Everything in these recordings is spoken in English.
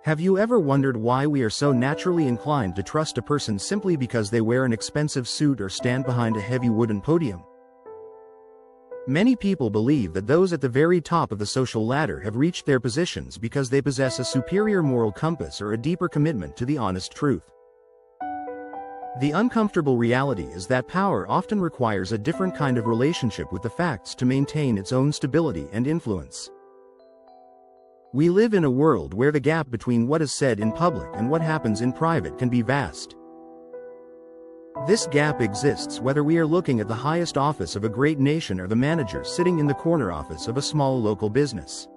Have you ever wondered why we are so naturally inclined to trust a person simply because they wear an expensive suit or stand behind a heavy wooden podium? Many people believe that those at the very top of the social ladder have reached their positions because they possess a superior moral compass or a deeper commitment to the honest truth. The uncomfortable reality is that power often requires a different kind of relationship with the facts to maintain its own stability and influence. We live in a world where the gap between what is said in public and what happens in private can be vast. This gap exists whether we are looking at the highest office of a great nation or the manager sitting in the corner office of a small local business.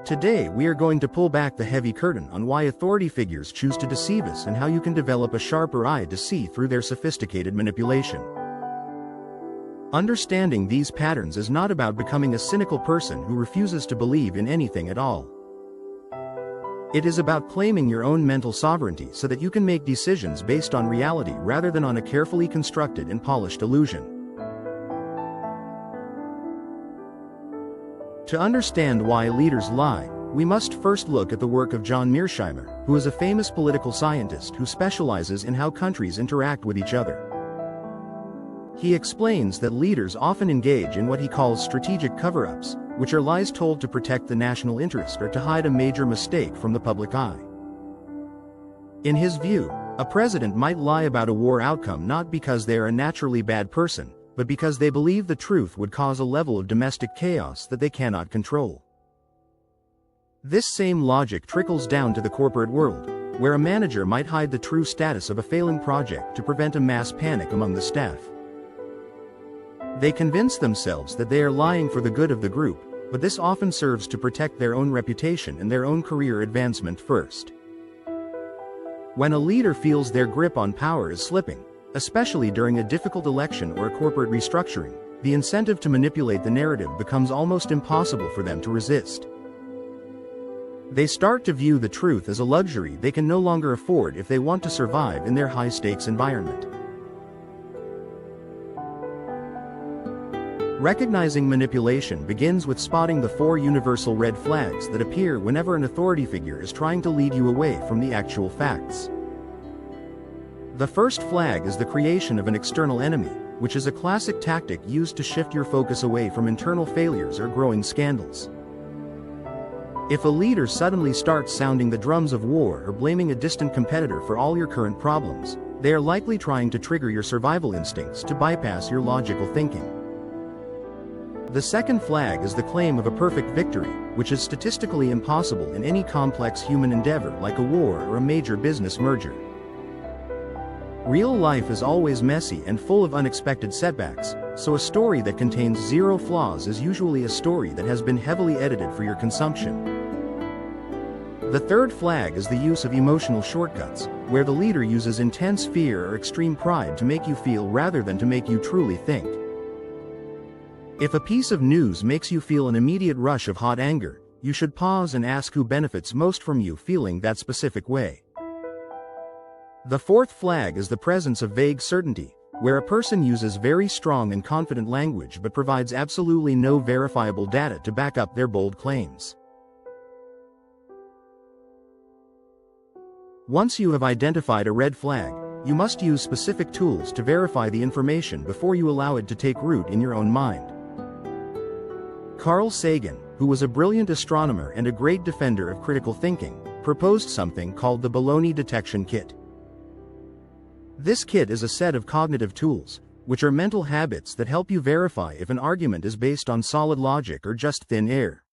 Today we are going to pull back the heavy curtain on why authority figures choose to deceive us and how you can develop a sharper eye to see through their sophisticated manipulation. Understanding these patterns is not about becoming a cynical person who refuses to believe in anything at all. It is about claiming your own mental sovereignty so that you can make decisions based on reality rather than on a carefully constructed and polished illusion. To understand why leaders lie, we must first look at the work of John Mearsheimer, who is a famous political scientist who specializes in how countries interact with each other. He explains that leaders often engage in what he calls strategic cover-ups, which are lies told to protect the national interest or to hide a major mistake from the public eye. In his view, a president might lie about a war outcome not because they are a naturally bad person, but because they believe the truth would cause a level of domestic chaos that they cannot control. This same logic trickles down to the corporate world, where a manager might hide the true status of a failing project to prevent a mass panic among the staff. They convince themselves that they are lying for the good of the group, but this often serves to protect their own reputation and their own career advancement first. When a leader feels their grip on power is slipping, especially during a difficult election or a corporate restructuring, the incentive to manipulate the narrative becomes almost impossible for them to resist. They start to view the truth as a luxury they can no longer afford if they want to survive in their high-stakes environment. Recognizing manipulation begins with spotting the 4 universal red flags that appear whenever an authority figure is trying to lead you away from the actual facts. The first flag is the creation of an external enemy, which is a classic tactic used to shift your focus away from internal failures or growing scandals. If a leader suddenly starts sounding the drums of war or blaming a distant competitor for all your current problems, they are likely trying to trigger your survival instincts to bypass your logical thinking. The second flag is the claim of a perfect victory, which is statistically impossible in any complex human endeavor like a war or a major business merger. Real life is always messy and full of unexpected setbacks, so a story that contains 0 flaws is usually a story that has been heavily edited for your consumption. The third flag is the use of emotional shortcuts, where the leader uses intense fear or extreme pride to make you feel rather than to make you truly think. If a piece of news makes you feel an immediate rush of hot anger, you should pause and ask who benefits most from you feeling that specific way. The fourth flag is the presence of vague certainty, where a person uses very strong and confident language but provides absolutely no verifiable data to back up their bold claims. Once you have identified a red flag, you must use specific tools to verify the information before you allow it to take root in your own mind. Carl Sagan, who was a brilliant astronomer and a great defender of critical thinking, proposed something called the baloney detection kit. This kit is a set of cognitive tools, which are mental habits that help you verify if an argument is based on solid logic or just thin air.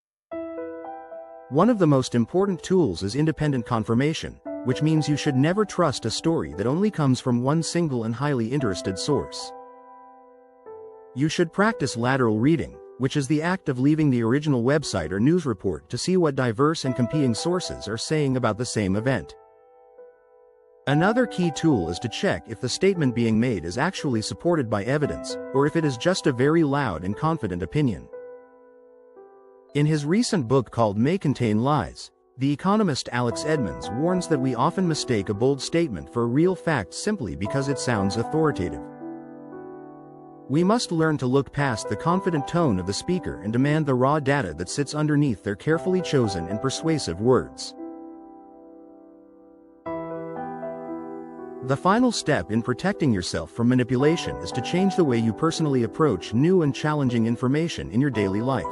One of the most important tools is independent confirmation, which means you should never trust a story that only comes from one single and highly interested source. You should practice lateral reading, which is the act of leaving the original website or news report to see what diverse and competing sources are saying about the same event. Another key tool is to check if the statement being made is actually supported by evidence, or if it is just a very loud and confident opinion. In his recent book called May Contain Lies, the economist Alex Edmans warns that we often mistake a bold statement for a real fact simply because it sounds authoritative. We must learn to look past the confident tone of the speaker and demand the raw data that sits underneath their carefully chosen and persuasive words. The final step in protecting yourself from manipulation is to change the way you personally approach new and challenging information in your daily life.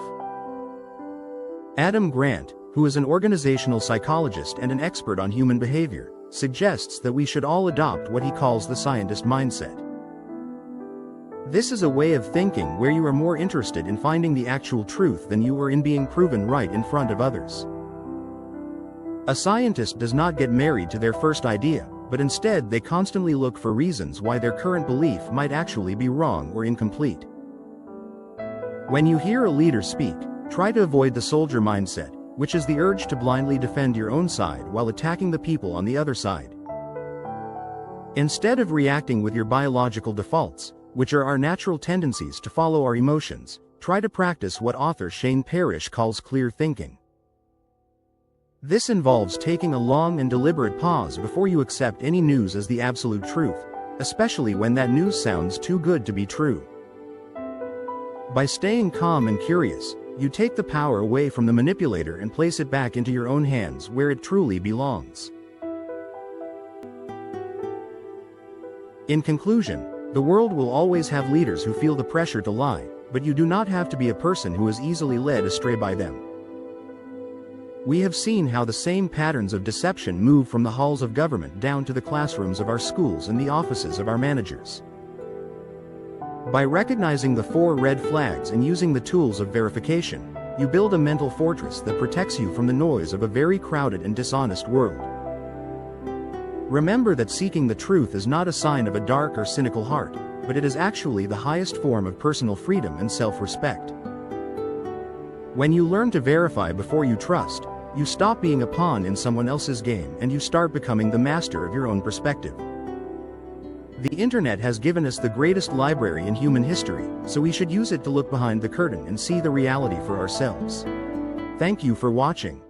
Adam Grant, who is an organizational psychologist and an expert on human behavior, suggests that we should all adopt what he calls the scientist mindset. This is a way of thinking where you are more interested in finding the actual truth than you are in being proven right in front of others. A scientist does not get married to their first idea, but instead they constantly look for reasons why their current belief might actually be wrong or incomplete. When you hear a leader speak, try to avoid the soldier mindset, which is the urge to blindly defend your own side while attacking the people on the other side. Instead of reacting with your biological defaults, which are our natural tendencies to follow our emotions, try to practice what author Shane Parrish calls clear thinking. This involves taking a long and deliberate pause before you accept any news as the absolute truth, especially when that news sounds too good to be true. By staying calm and curious, you take the power away from the manipulator and place it back into your own hands where it truly belongs. In conclusion, the world will always have leaders who feel the pressure to lie, but you do not have to be a person who is easily led astray by them. We have seen how the same patterns of deception move from the halls of government down to the classrooms of our schools and the offices of our managers. By recognizing the 4 red flags and using the tools of verification, you build a mental fortress that protects you from the noise of a very crowded and dishonest world. Remember that seeking the truth is not a sign of a dark or cynical heart, but it is actually the highest form of personal freedom and self-respect. When you learn to verify before you trust, you stop being a pawn in someone else's game and you start becoming the master of your own perspective. The internet has given us the greatest library in human history, so we should use it to look behind the curtain and see the reality for ourselves. Thank you for watching.